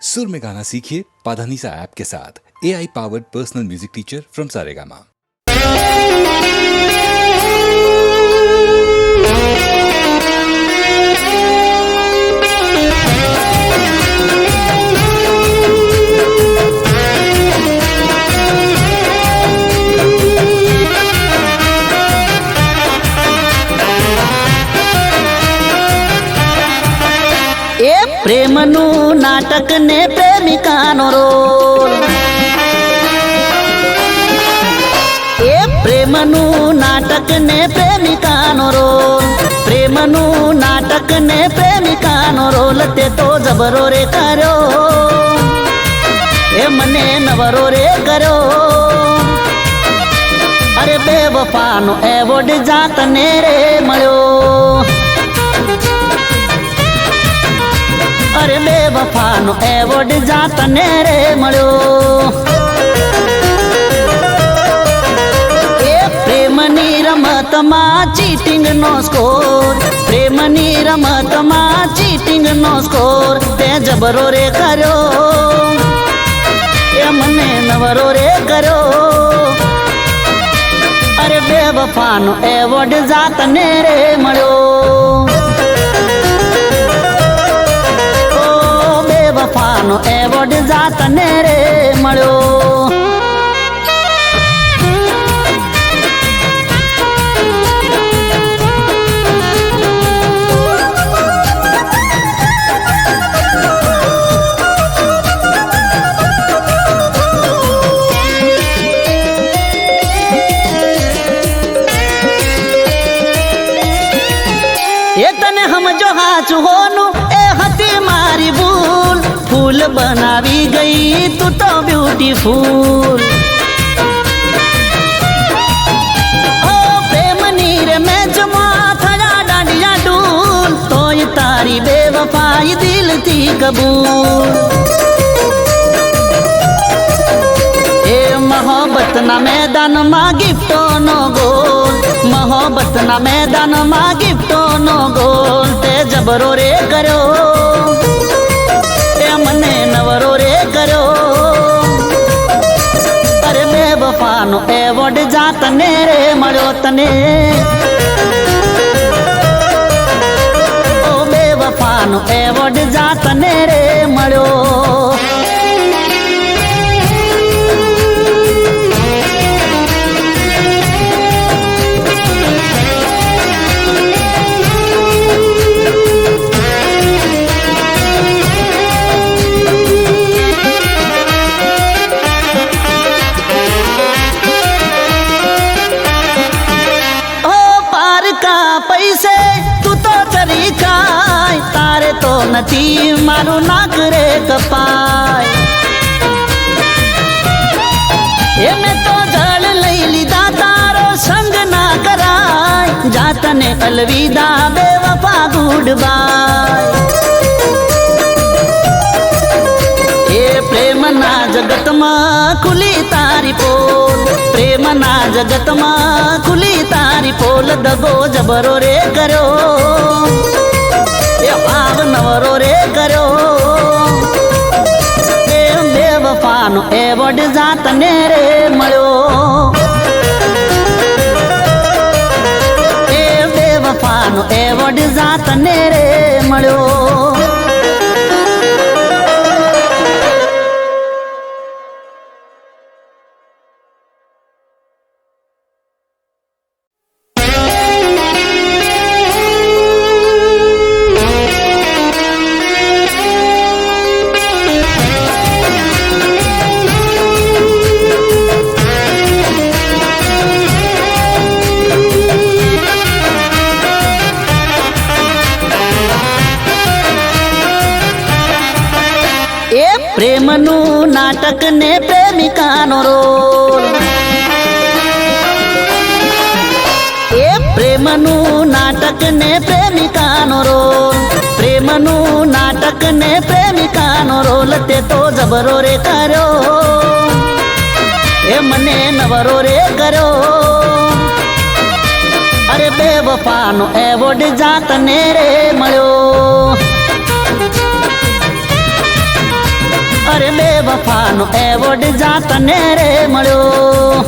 सुर में गाना सीखिए पाधानीसा ऐप के साथ। AI powered personal music teacher from Saregama. પ્રેમનું નાટક ને પ્રેમિકાનો રોલ, એ પ્રેમનું નાટક ને પ્રેમિકાનો રોલ, પ્રેમનું નાટક ને પ્રેમિકાનો રોલ તે તો જબરો રે કર્યો, એ મને નવરો રે કર્યો. અરે બેવફાનો એવોર્ડ જાતને રે મળ્યો, અરે બેવફાનો એવોર્ડ જાતને રે મળ્યો. એ પ્રેમની રમતમાં ચીટિંગનો સ્કોર, પ્રેમની રમતમાં ચીટિંગનો સ્કોર તે જબરો રે કર્યો, એ મને નવરો રે કર્યો. અરે બેવફાનો એવોર્ડ જાતને રે મળ્યો, વફાનો એવોર્ડ જાતને રે મળ્યો. એ તને સમજો હાચું હોનું એ હતી મારી ભૂલ, ફૂલ બનાવી ગઈ તું તો બ્યુટીફુલ. ઓ પ્રેમની રે મેચમાં થયા દાંડિયા ડૂલ, તોય તારી બેવફાઈ દિલથી કબૂલ. એ મોહબ્બતના મેદાનમાં ગિફ્ટોનો ગોલ, મોહબ્બતના મેદાનમાં ગિફ્ટોનો ગોલ તે જબરો રે કર્યો, મને નવરો રે કર્યો. અરે બેવફાનો એવોર્ડ જાતને રે મળ્યો તને, ઓ બેવફાનો એવોર્ડ જાતને રે મળ્યો. પૈસે તું તો ચરી ખાય, તારે તો નથી મારું નાક રે કપાય. એને તો જળ લઈ લીધા તારો સંગ ના કરાય, જાતને અલવિદા બેવફા ગુડ બાય. એ પ્રેમના જગતમાં ખુલી તારી પોલ, પ્રેમના જગતમાં ખુલી તારી પોલ દગો જબરો રે કર્યો, એ ભાવ નવરો રે કર્યો. એ બેવફાનો એવોર્ડ જાતને રે મળ્યો, એ બેવફાનો એવોર્ડ જાતને રે મળ્યો. પ્રેમનું નાટક ને પ્રેમિકાનો રોલ, એ પ્રેમનું નાટક ને પ્રેમિકાનો રોલ, પ્રેમનું નાટક ને પ્રેમિકાનો રોલ તે તો જબરો રે કર્યો, એ મને નવરો રે કર્યો. અરે બેવફાનો એવોર્ડ જાતને રે મળ્યો, અરે બેવફાનો એવોર્ડ જા તને રે મળ્યો.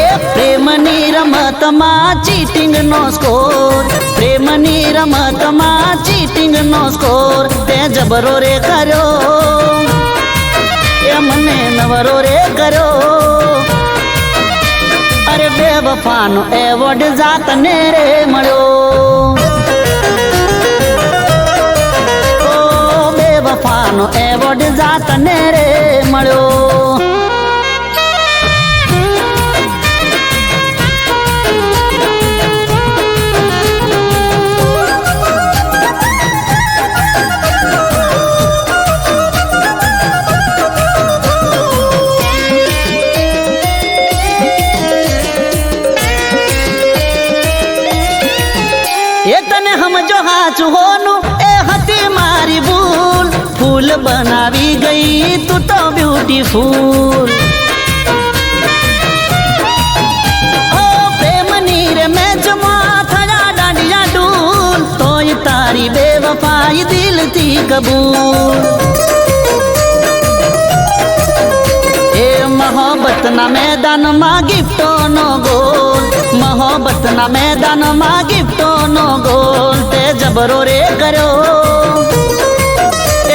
એ પ્રેમની રમતમાં ચીટિંગ નો સ્કોર, પ્રેમની રમતમાં ચીટિંગ નો સ્કોર તે જબરો રે કર્યો, એ મને નવરો રે કર્યો. અરે બેવફાનો એવોર્ડ જા તને રે મળ્યો. બેવફાનો એવોર્ડ જા તને રે મળ્યો. એ તને સમજો હાચું હોનું એ હતી મારી ભૂલ, ફૂલ બનાવી ગઈ તું તો બ્યુટીફુલ. ઓ પ્રેમની રે મેચમાં થયા દાંડિયા ડૂલ, તોય તારી બેવફાઈ દિલથી કબૂલ. એ મોહબ્બતના મેદાનમાં ગિફ્ટોનો ગોલ, મોહબ્બતના મેદાનમાં ગિફ્ટોનો ગોલ તે જબરો રે કર્યો,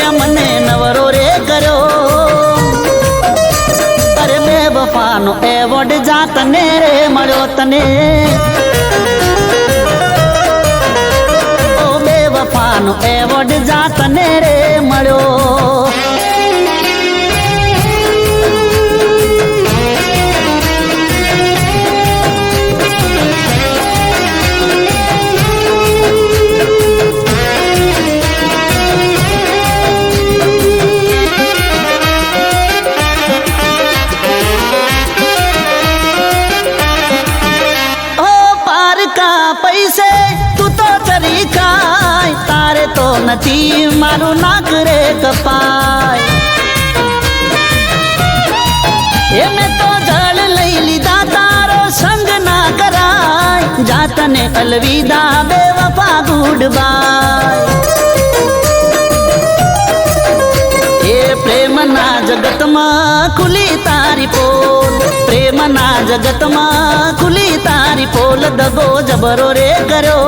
એ મને નવરો રે કર્યો. અરે બેવફાનો એવોર્ડ જા તને રે મળ્યો તને. ઓ બેવફાનો એવોર્ડ જા તને રે મળ્યો. પૈસે તું તો ચરી ખાય, તારે તો નથી મારું નાક રે કપાય. એ મેં તો જળ લઈ લીધા તારો સંગ ના કરાય, જાતને અલવિદા બેવફા ગુડ બાય. એ પ્રેમના જગતમાં ખુલી તારી પોલ, પ્રેમના જગતમાં ખુલી તારી પોલ. દગો જબરો રે કર્યો,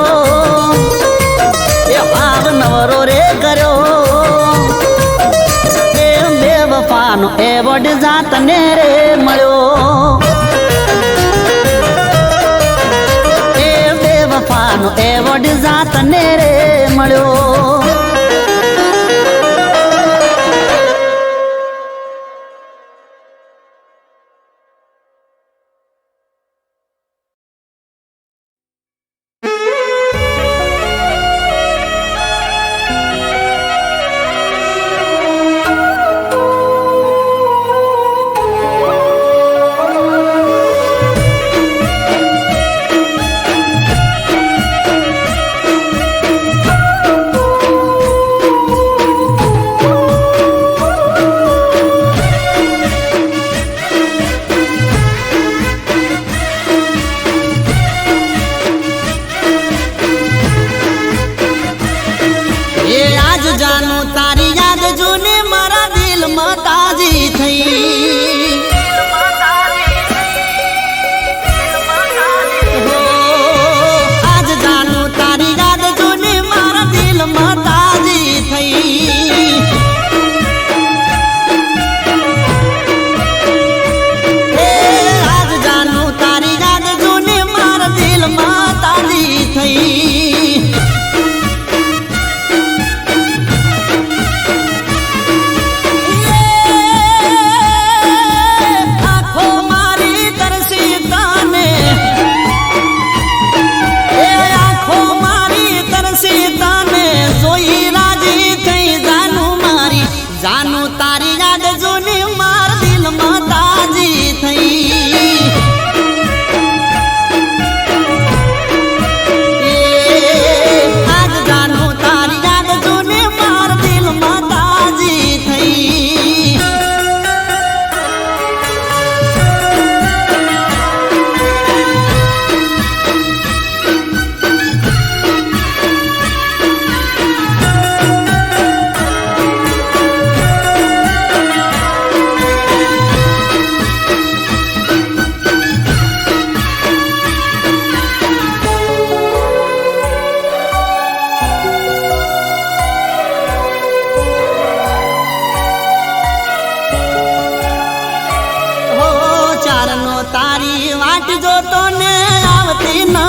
એ ભાવ નવરો રે કર્યો. એ બેવફાનો એવોર્ડ જા તને રે મળ્યો. એ બેવફાનો એવોર્ડ જા તને રે મળ્યો.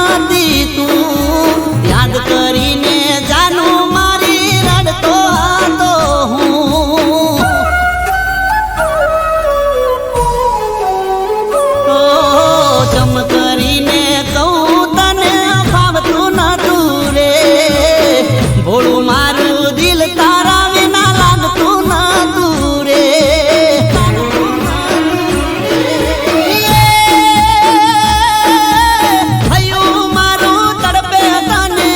હતી તું યાદ કરીને જાનું મારી રડતો હતો હું તો જમ કરીને કહું તને ફાવતું નતું રે ભોળું મારું દિલ તારા વિના લાગતું નતું રે હૈયું મારું તડપે તને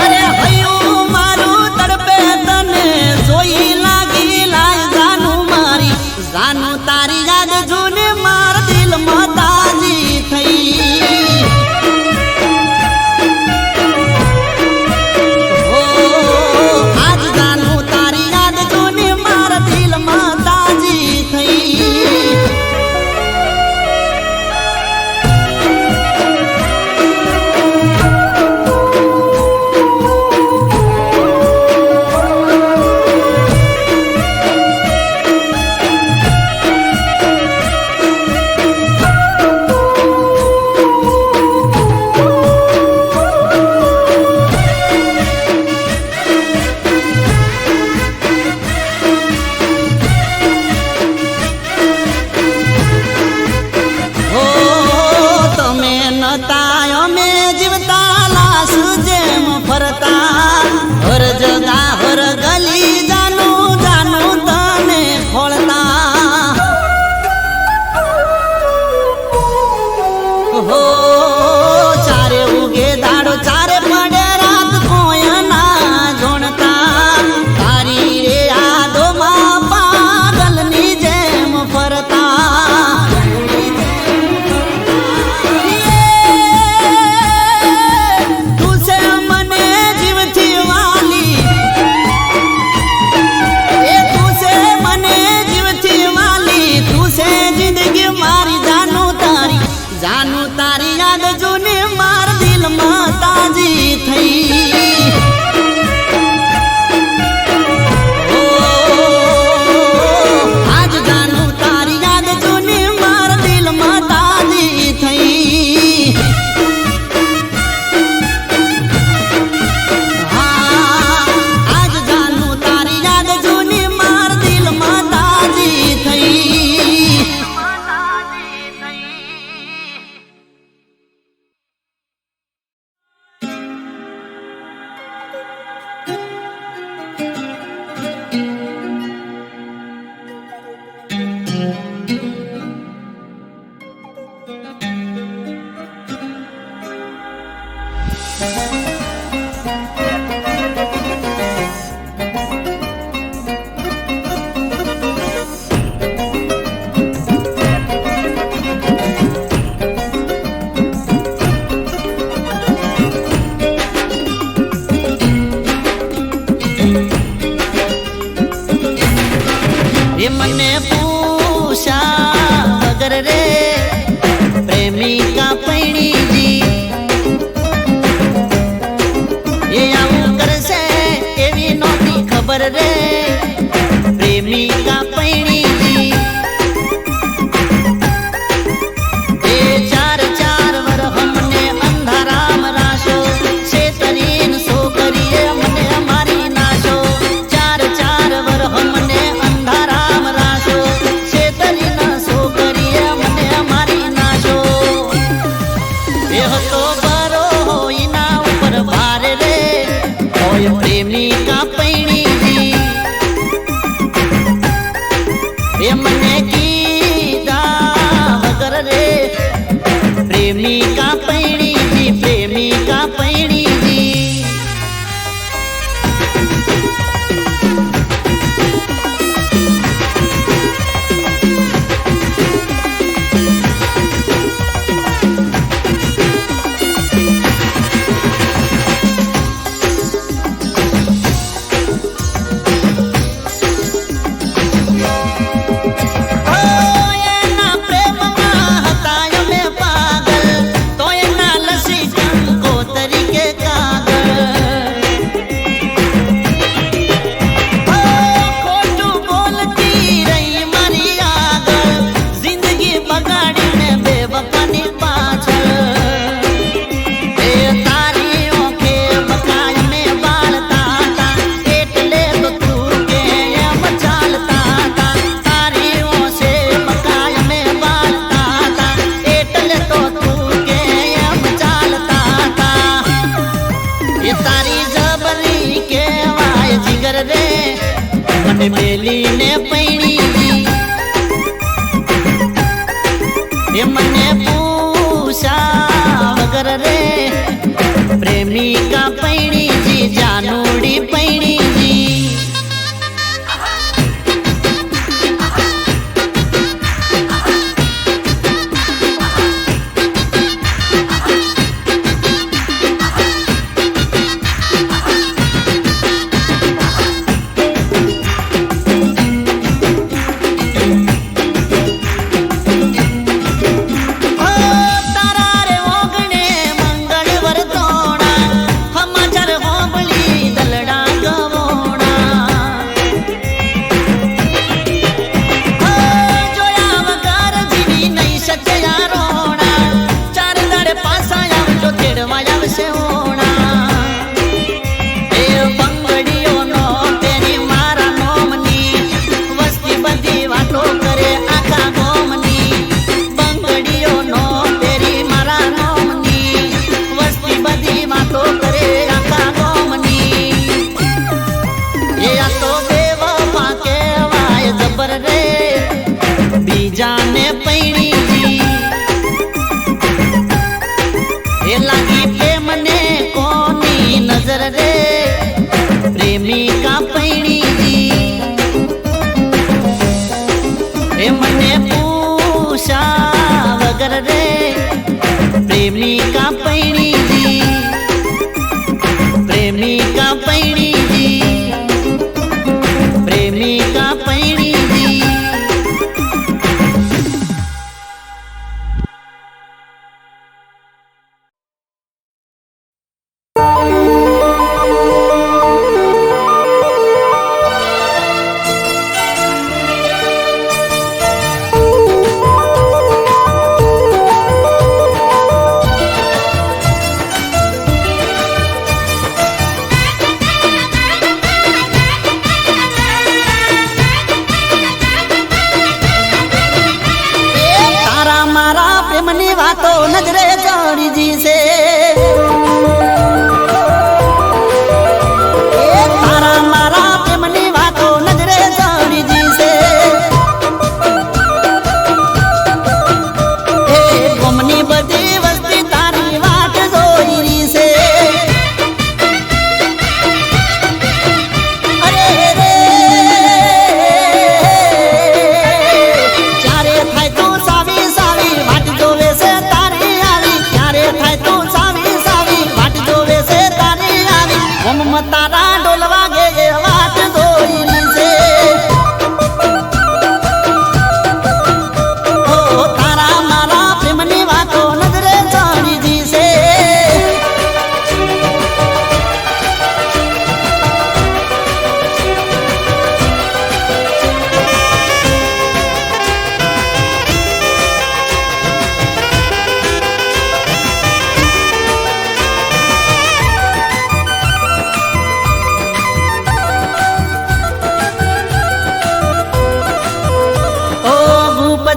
અરે હૈયું મારું તડપે તને જોઈ લાગી લાય જાનું મારી જાનું તારી યાદ જૂને માર દિલમાં તાજી થઈ આજ જાનું તારી યાદ જૂને માર દિલમાં તાજી થઈ તમે નતા અમે જીવતા લાશ જેમ ફરતા હર જગા હર ગલી જાનું જાનું તને ખોળતા હો ચારે ઉગે દાડો ચારે પડે રાત કોઈ ના જોણતા તારી રે યાદોમાં પાગલની જેમ ફરતા તું છે મને જીવથી વાલી એ તું છે મને જીવથી વાલી તું છે જિંદગી મારી જાનું તારી યાદ જૂને માર દિલમાં તાજી થઈ આજ જાનું તારી યાદ જૂને માર દિલમાં તાજી થઈ આજ જાનું તારી યાદ જૂને માર દિલમાં તાજી થઈ એ મને પૂછા વગર રે પ્રેમિકા પૈણીજી એ આવું કરશે એવી નહોતી ખબર રે પ્રેમિકા પૈણીજી એ ચાર ચાર વર અમને અંધારામ રાશો છેતરીન છોકરીએ મને મારી નાશો ચાર ચાર વર અમને અંધારામ રાશો છેતરીન છોકરીએ મને મારી નાશો એ હતો બરો એના ઉપર ભાર રે હોય પ્રેમિકા પૈણીજી એ મને મને મેલીને પૈણી એ મને પૂછા વગર રે પ્રેમિકા પૈણી જી જાનુડી પૈણી જી जाने पैणी जी ए लागी प्रेम ने कोनी नजर रे प्रेमिका पैणी जी ए मने पूछा वगर रे प्रेमिका पैणी जी प्रेमिका पैणी जी प्रेमिका पैणी जी प्रेमनी वातो नजरे चढ़ी जी से तारा मारा प्रेमनी वातो नजरे चढ़ी जी से गोमनी बदी वस्ती तारी वाट जोई से अरे रे चारे थाय तू सावी सावी वाट जोवे से तारी आवी चारे थाय तू सावी सावी वाट जोवे से तारी आवी हम तारा डोलवा गे वाट जोई से ओ तारा मारा प्रेमनी वातो नजरे चढ़ी जी से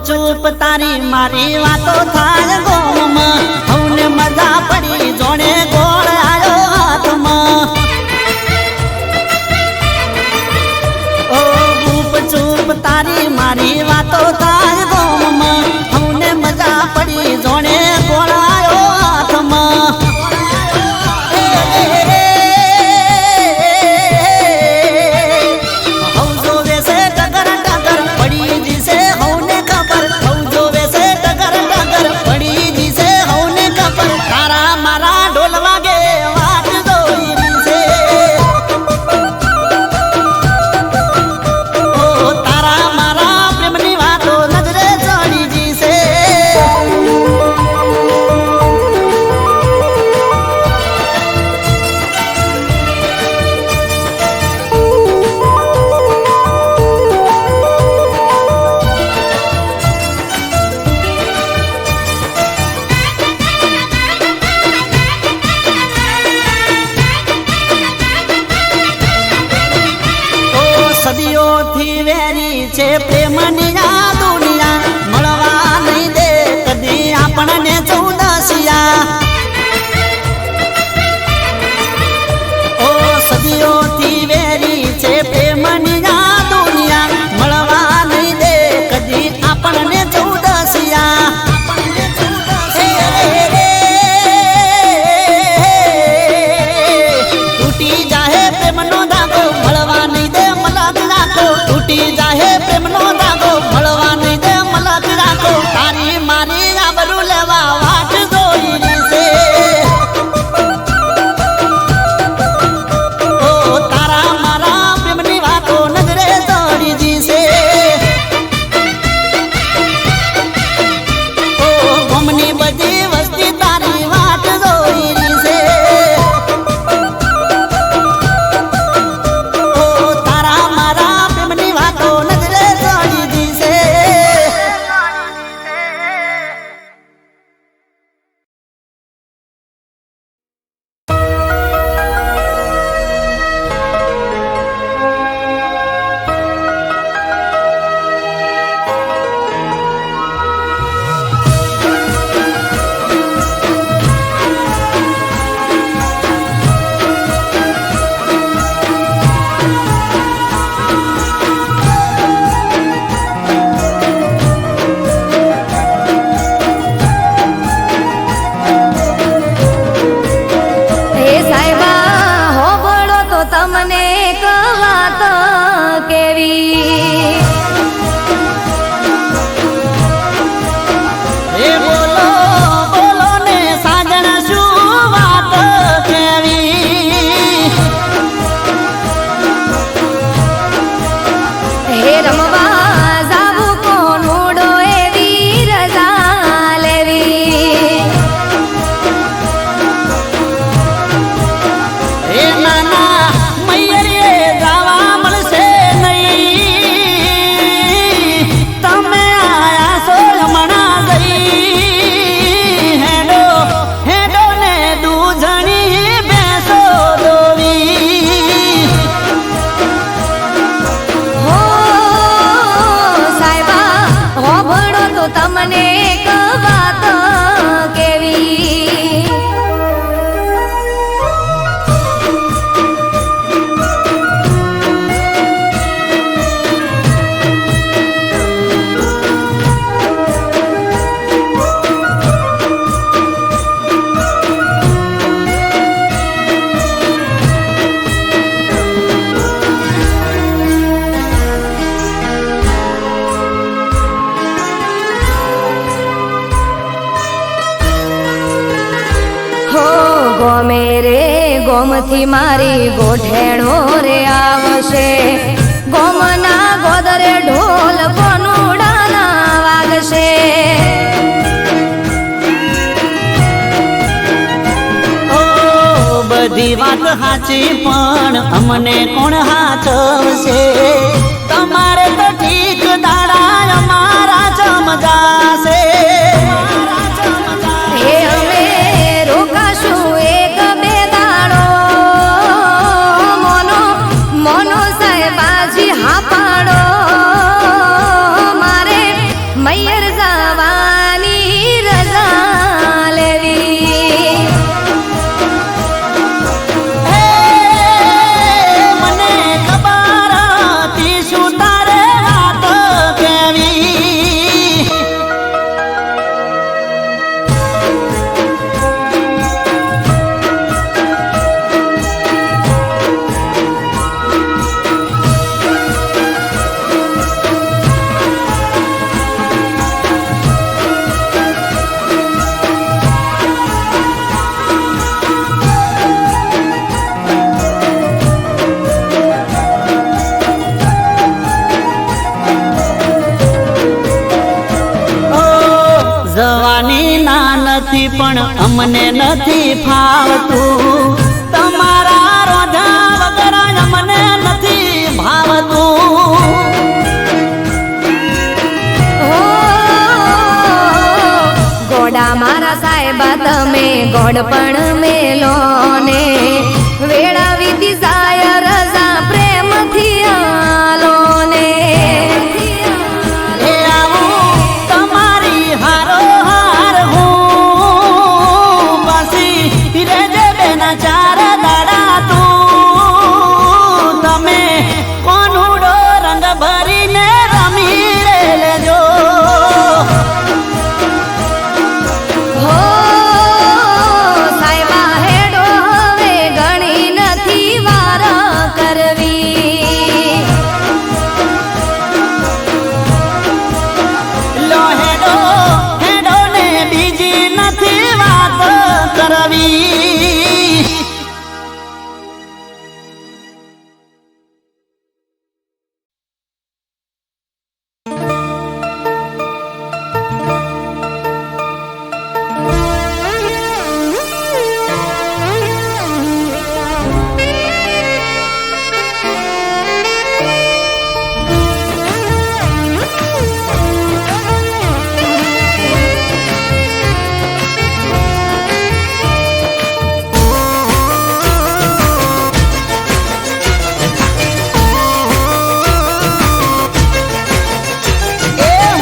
चूप तारी मारी वातो थाय गोम हौने मजा पड़ी जोने गोड़ आयो हाथ में ओ भूप चूप तारी मारी वातो थाय गोम हौने मजा पड़ी जोने गोड़ आयो हाथ में हौ जोवे से डगर डगर पड़ी जी से हौने खबर हौ जोवे से डगर डगर पड़ी जी से हौने खबर तारा मारा ढोलवा गे वाट जोई से ओ तारा मारा प्रेमनी वातो नजरे चढ़ी जी से સદીઓ થી વેરી છે પ્રેમની આ દુનિયા મળવા નહીં દે કદી આપણને ચૌદસિયા ઓ સદીઓ થી વેરી છે પ્રેમની આ ગોમથી મારી ગોઠેણો રે આવશે, ગોમના ગોદરે ઢોલ કોનુડાના વાગશે. બધી વાત સાચી પણ અમને કોણ હાચવશે? તમારે તો ઠીક દાડા અમારા જમજાશે. હે અમે રોકાશું એક બે દાડો, મોનો મોનો સાહેબાજી હા પાડો, મારે મૈયર જવાની રજા લેવી. મને ખબર હતી શું તારે વાત કેવી. જવાની ના નથી પણ અમને નથી ફાવતું, તમારા રોજા વગર અમને નથી ભાવતું. ઓ ગોડા મારા સાહેબા તમે ગોડ પણ મેલો ને, વેળા વીતી જાય રજા પ્રેમથી આલો ને. એ આવું તમારી હારો હાર હું પાછી રેજે બેના ચાર દાડા તું. તમે કોનુડો રંગ ભરીને રમી રે લેજો. હો સાહેબા હેડો હવે ગણી નથી વાર કરવી. લો હેડો હેડો ને બીજી નથી વાત કરવી.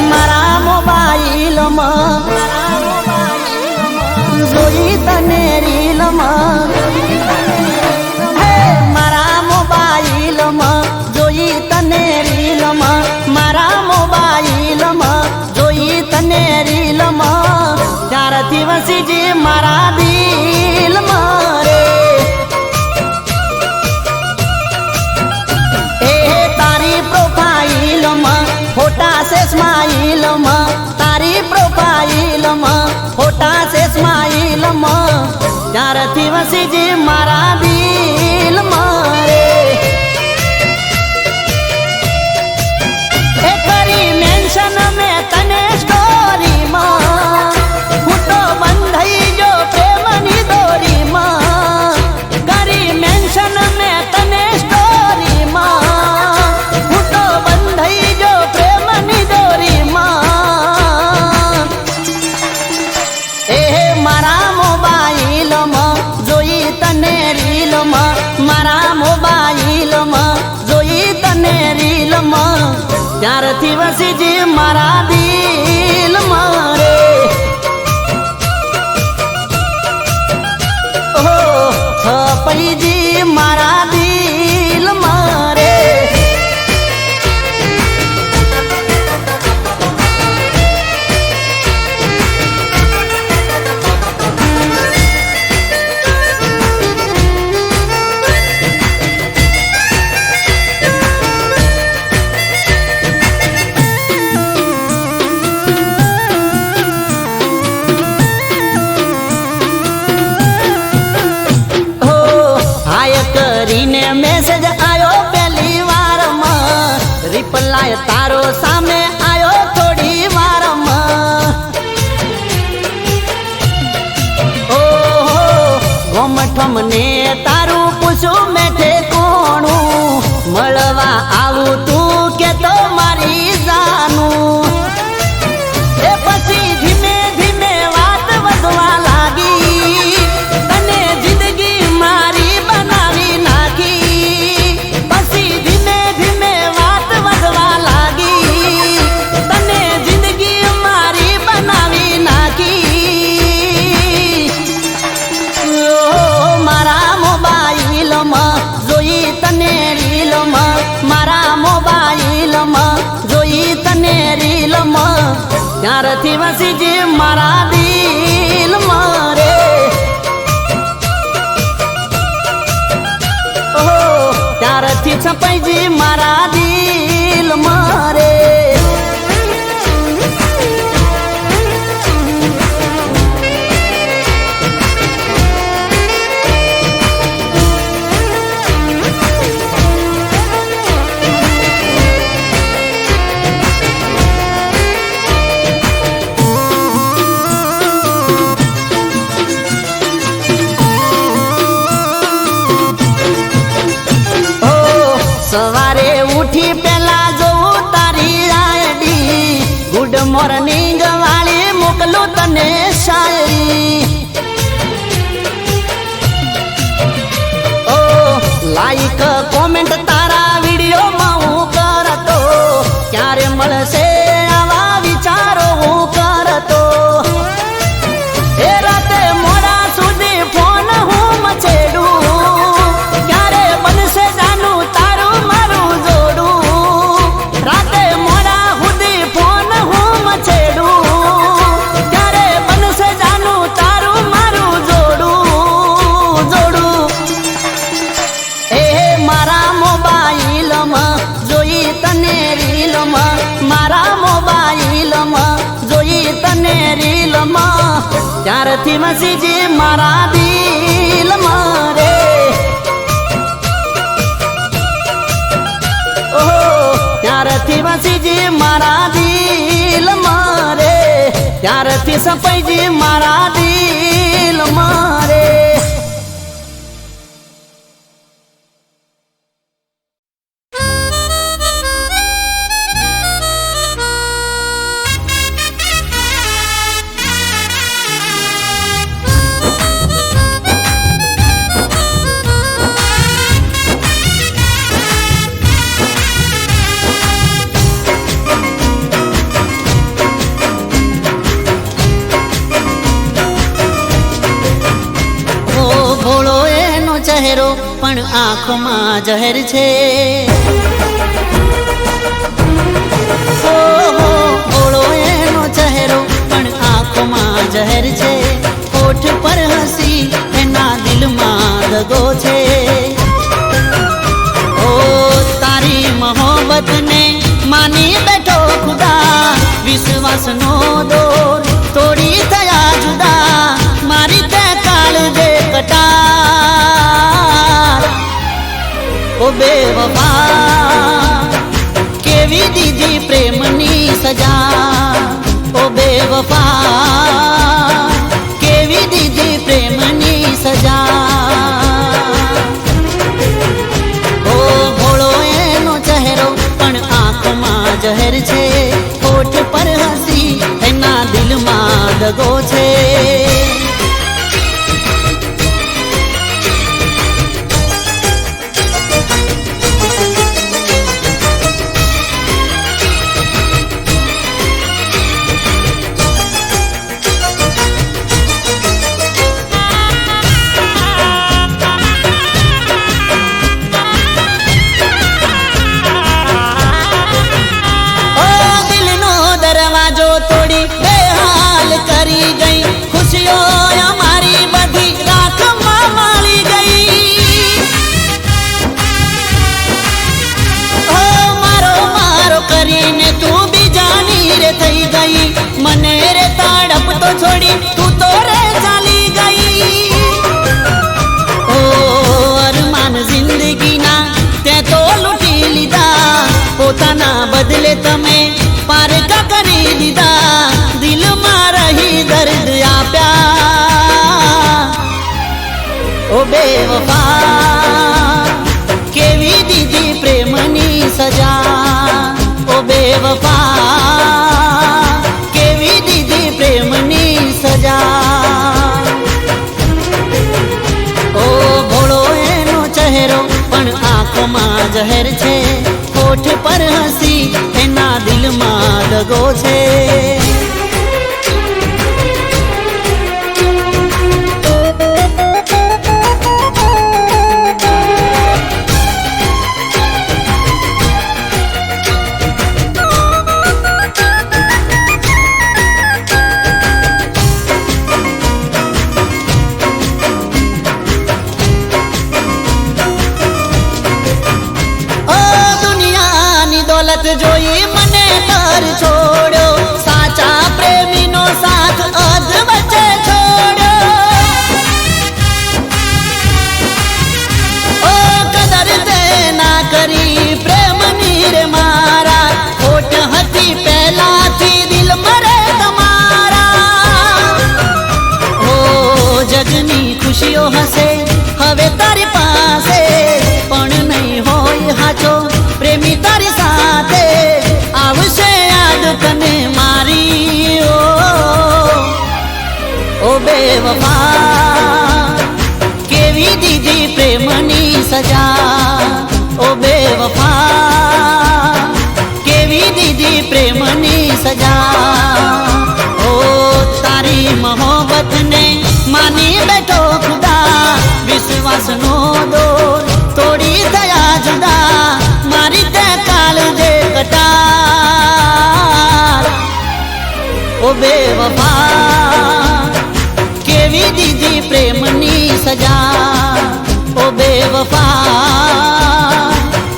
મારા મોબાઈલમાં જોઈ તને રીલમાં, મારા મોબાઈલમાં જોઈ તને રીલમાં, મારા મોબાઈલમાં જોઈ તને રીલમાં, ત્યારથી વસીજી મારા દિલમાં રે. એ તારી પ્રોફાઇલમાં ફોટા છે સ્માઇલમાં, તારી પ્રોફાઇલમાં ફોટા છે સ્માઇલમાં, ત્યારથી વસીજી મારા દિલમાં રે. એ કરી મેન્શન મેં તને સ્ટોરીમાં, હું તો બંધાઈ જો પ્રેમની દોરીમાં. કરી મેન્શન મેં તને સ્ટોરીમાં, હું તો બંધાઈ જો પ્રેમની દોરીમાં. એ મારા મોબાઈલમાં જોઈ તને રીલમાં, મારા મોબાઈલમાં જોઈ તને રીલમાં, ત્યારથી વસીજી મારા દિલમાં રે. ઓહો છપઈજી મારા દિલમાં રે. પીપલાય તારો સામે આયો થોડી વારમાં ઓહો ગોમઠમ ને તારું પૂછું મેઠે કોણું મળવા આવું તું કે તો મારી જાનું એ પછી ધીમે ધીમે વાત વધવા લાગી તને જિંદગી મારી બનાવી નાખી પછી ધીમે ધીમે વાત વધવા લાગી તને જિંદગી મારી બનાવી નાખી મારા મોબાઈલમાં જોઈ તને રીલમાં મારા મોબાઈલમાં જોઈ તને રીલમાં ત્યારથી વસી જે મારા દિલમાં રે ઓહો ત્યારથી છપાઈ જે મારા દિલમાં રે સવારે ઉઠી પેલા જોઉં તારી આઈડી ગુડ મોર્નિંગ વાળી મોકલું તને શાયરી ઓ લાઈક કોમેન્ટ તારા વિડીયોમાં હું કરતો ક્યારે મળશે આવા વિચારો હું કરતો એ રાતે મોડા સુધી ફોન હું મચેડું ક્યારે બનશે જાનું તારું મારું જોડું રાતે મોડા સુધી ફોન હું મચેડું ક્યારે બનશે જાનું તારું મારું જોડું એ મારા મોબાઈલમાં જોઈ તને રીલમાં મારા મોબાઈલમાં જોઈ તને રીલમાં ત્યારથી મસી જે મારા દિલમાં રે ઓહો ત્યારથી વસી જે મારા દિલમાં રે ત્યારથી સપાઈ જે મારા દિલમાં રે ચહેરો પણ આંખમાં જહેર છે ઓહો ભોળો એનો ચહેરો પણ આંખમાં જહેર છે હોઠ પર હસી એના દિલમાં દગો છે ઓ તારી મોહબ્બતને માની બેઠો ખુદા વિશ્વાસનો દોર તોડી થયા જુદા મારી તે કાળ દે કટાર ઓ બેવફા કેવી દીધી પ્રેમની સજા ઓ બેવફા કેવી દીધી પ્રેમની સજા ઓ ભોળો એનો ચહેરો પણ આંખમાં જહેર છે હોઠ પર હસી એના દિલમાં દગો છે छोड़ी तू तो रे चाली गई ओ अरमान जिंदगी ना ते तो लुटी लीधा ओ પોતાના બદલે તમે પારકા કરી દીધા, દિલમાં રહી દર્દ આપ્યા. ઓ બેવફા કેવી દીધી પ્રેમની સજા. ઓ બેવફા કેવી દીધી પ્રેમની સજા. ઓ ભોળો એનો ચહેરો પણ આંખોમાં જહેર છે, હોઠ પર હસી એના દિલમાં દગો છે. જોઈ મને તર છોડ્યો, સાચા પ્રેમીનો સાથ અધ વચ્ચે છોડ્યો. ઓ કદર તે ના કરી પ્રેમની રે મારા, ખોટ હતી પહેલાથી દિલ મરે તમારા. ઓ જગની ખુશીઓ હશે હવે તારી પાસે, પણ નહીં હોય હાચો પ્રેમી તારી સાથે. આવશે યાદ તને મારી. ઓ બેવફા કેવી દીધી પ્રેમની સજા. ઓ બેવફા કેવી દીધી પ્રેમની સજા. ઓ તારી મોહબ્બતને માની બેઠો ખુદા, વિશ્વાસનો દોર તોડી થયા જુદા. મારી તે કાલ જે કટાર. ઓ બેવફા કેવી દીધી પ્રેમની સજા. ઓ બેવફા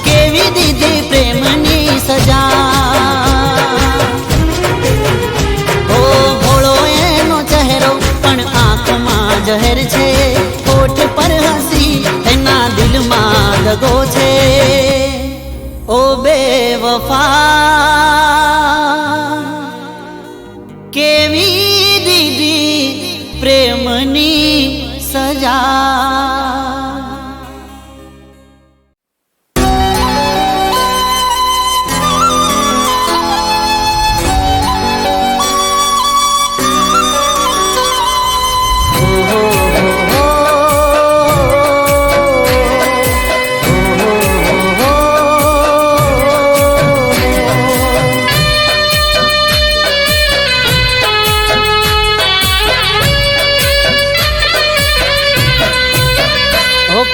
કેવી દીધી પ્રેમની સજા. ઓ ભોળો એનો ચહેરો પણ આંખમાં જહેર છે, હોઠ પર હસી એના દિલમાં દગો છે. ઓ બેવફા કેવી દીધી પ્રેમની સજા.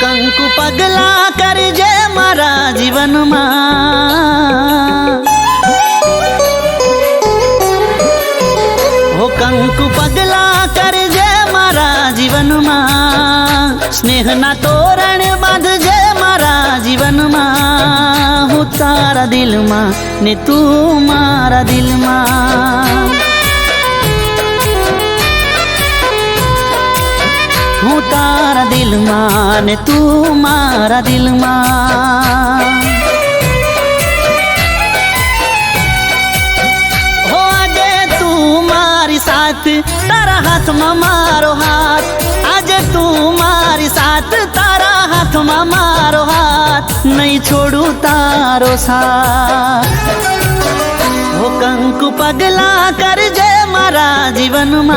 કંકુ પગલા કરજે મારા જીવનમાં. હો કંકુ પગલા કરજે મારા જીવનમાં. સ્નેહના તોરણ બાંધજે મારા જીવનમાં. હું તારા દિલમાં ને તું મારા દિલમાં. હું તારા દિલમાં ને તું મારા દિલમાં. હો આજે તું મારી સાથ, તારા હાથમાં મારો હાથ. આજે તું મારી સાથ, તારા હાથમાં મારો હાથ. નહીં છોડું તારો સાથ. હો કંકુ પગલા કરજે મારા જીવનમાં.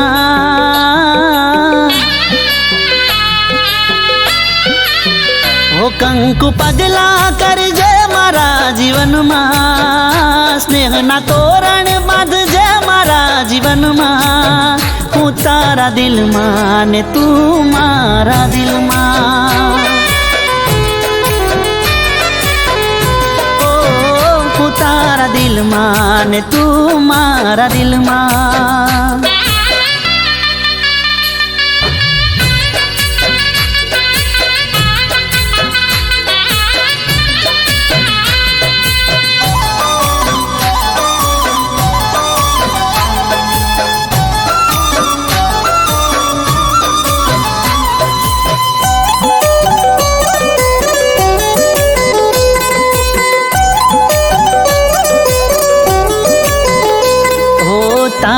ઓ કંકુ પગલા કરજે મારા જીવનમાં. સ્નેહના તોરણ બાંધજે મારા જીવનમાં. હું તારા દિલમાં ને તું મારા દિલમાં. ઓ હું તારા દિલમાં ને તું મારા દિલમાં.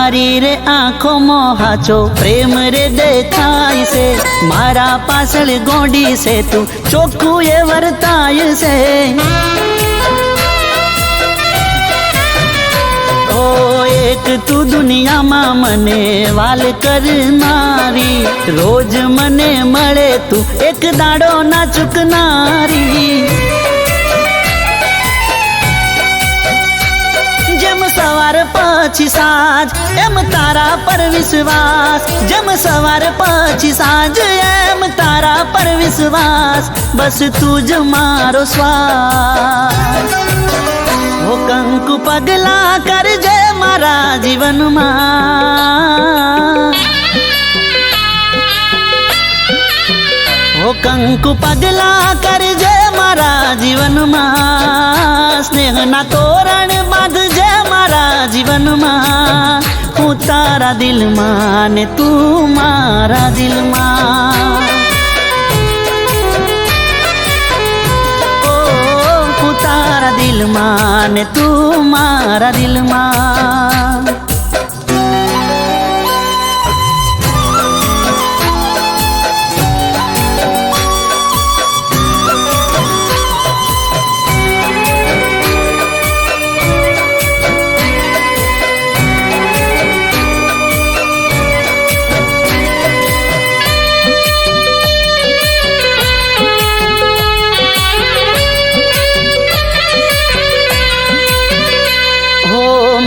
તારી રે આંખોમાં હાચો પ્રેમ રે દેખાય છે, મારા પાછળ ગોંડી છે તું ચોખ્ખું એ વર્તાય છે. ઓ એક તું દુનિયામાં મને વાલ કરનારી, રોજ મને મળે તું એક દાડો ના ચૂકનારી. જેમ સવાર પછી સાંજ એમ તારા પર વિશ્વાસ, જેમ સવાર પછી સાંજ એમ તારા પર વિશ્વાસ, બસ તું જ મારો શ્વાસ. ઓ કંકુ પગલા કરજે મારા જીવનમાં, ઓ કંકુ પગલા કરજે મારા જીવનમાં, સ્નેહના તોરણ બાંધજે મારા જીવનમાં, હું તારા દિલમાં ને તું મારા દિલમાં. હું તારા દિલમાં ને તું મારા દિલમાં.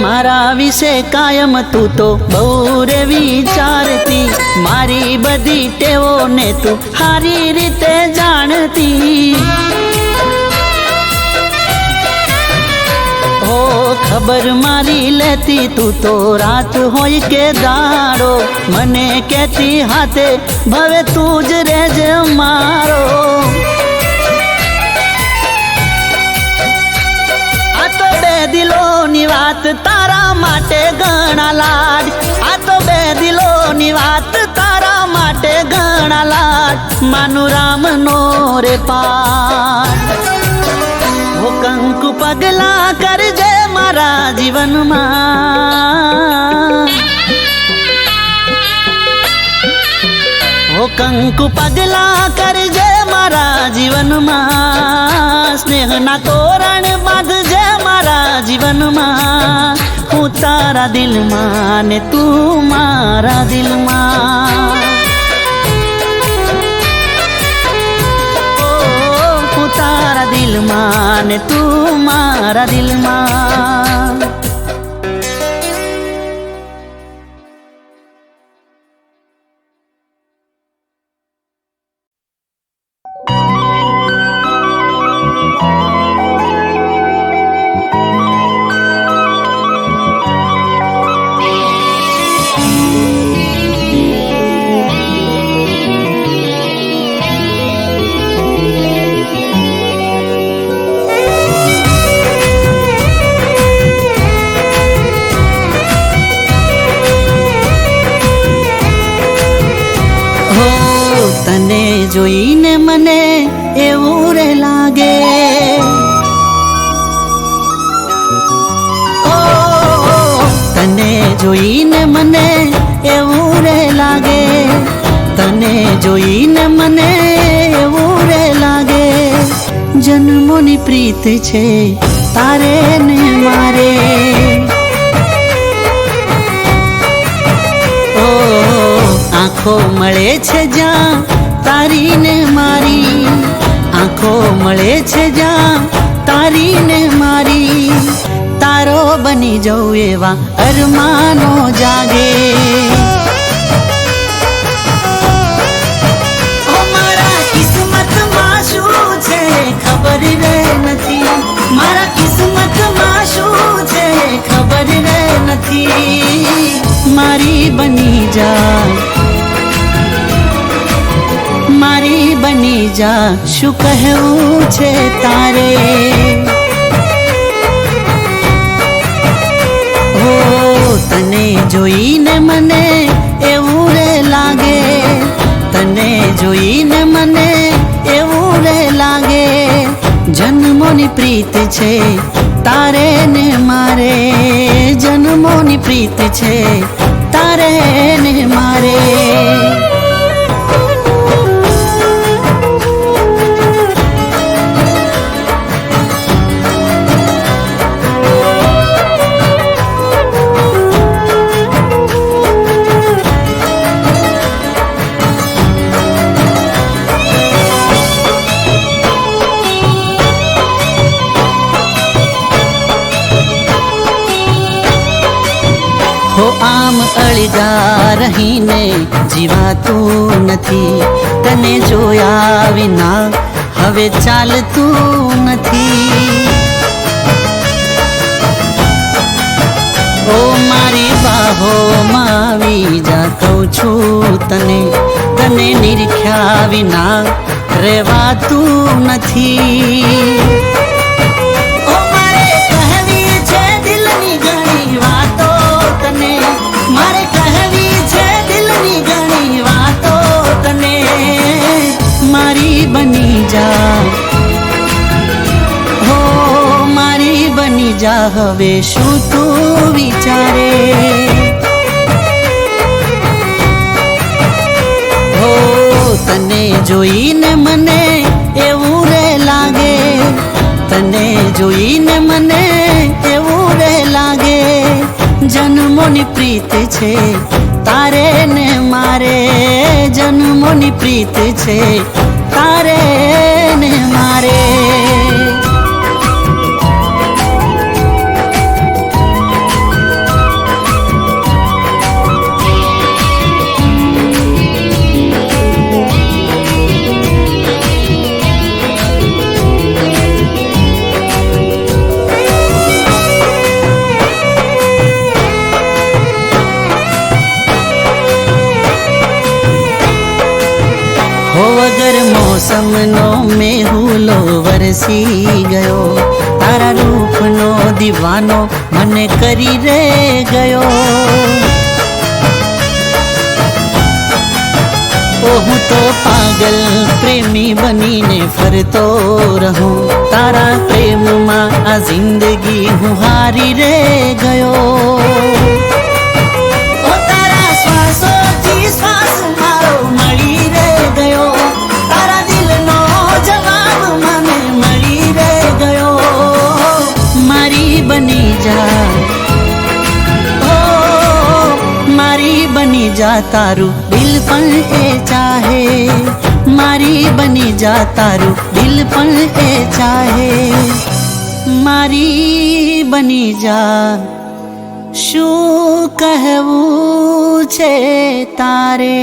મારા વિશે કાયમ તું તો બહુ રે વિચારતી, મારી બધી ટેવોને તું સારી રીતે જાણતી. ઓ ખબર મારી લેતી તું તો રાત હોય કે દાડો, મને કહેતી હાથે ભવે તું જ રહેજે મારો. દિલોની વાત તારા માટે ઘણા લાડ, આ તો બે દિલોની વાત તારા માટે ઘણા લાડ, માનું રામનો રે પાઠ. ઓ કંકુ પગલા કરજે મારા જીવનમાં, ઓ કંકુ પગલા કરજે મારા જીવનમાં, સ્નેહના તોરણ બાંધજે મારા જીવનમાં, હું તારા દિલમાં ને તું મારા દિલમાં. હું તારા દિલમાં ને તું મારા દિલમાં. તને જોઈને મને એવું રે લાગે, ઓ તને જોઈને મને એવું રે લાગે, તને જોઈને મને એવું રે લાગે, જન્મોની પ્રીત છે તારે ને મારે. આંખો મળે છે જ્યાં તારી ને મારી, આંખો મળે છે જ્યાં તારી ને મારી, તારો બની જાઉં એવા અરમાનો જાગે. મારા કિસ્મતમાં શું છે ખબર રે નથી, મારા કિસ્મતમાં શું છે ખબર રે નથી, મારી બની જા, મારી બની જા, શું કહેવું છે તારે. હો તને જોઈને મને એવું રે લાગે, તને જોઈને મને એવું રે લાગે, જન્મોની પ્રીત છે તારે ને મારે જન્મોની પ્રીત છે તારે ને મારે હો આમ અળગા રહીને જીવાતું નથી તને જોયા વિના હવે ચાલતું નથી ઓ મારી બાહોમાં આવી જા કહું છું તને તને નિરખ્યા વિના રહેવાતું નથી મારે કહેવી છે દિલની ઘણી વાતો તને મારી બની જા હો મારી બની જા હવે શું તું વિચારે હો તને જોઈને મને એવું રે લાગે તને જોઈને મને એવું રે લાગે જન્મોની પ્રીત છે તારે ને મારે જન્મોની પ્રીત છે તારે ને મારે વગર મોસમનો મેહુલો વરસી ગયો તારા રૂપનો દીવાનો મને કરી રે ગયો ઓ હું તો પાગલ પ્રેમી બનીને ફરતો રહું તારા પ્રેમમાં આ જિંદગી હું હારી રે ગયો ઓ તારા શ્વાસોથી શ્વાસ મારો મળી રે ગયો તારા દિલનો જવાબ મને મળી રે ગયો મારી બની જા ઓ મારી બની જા તારું દિલ પણ એ ચાહે મારી બની જા તારું દિલ પણ એ ચાહે મારી બની જા શું કહેવું છે તારે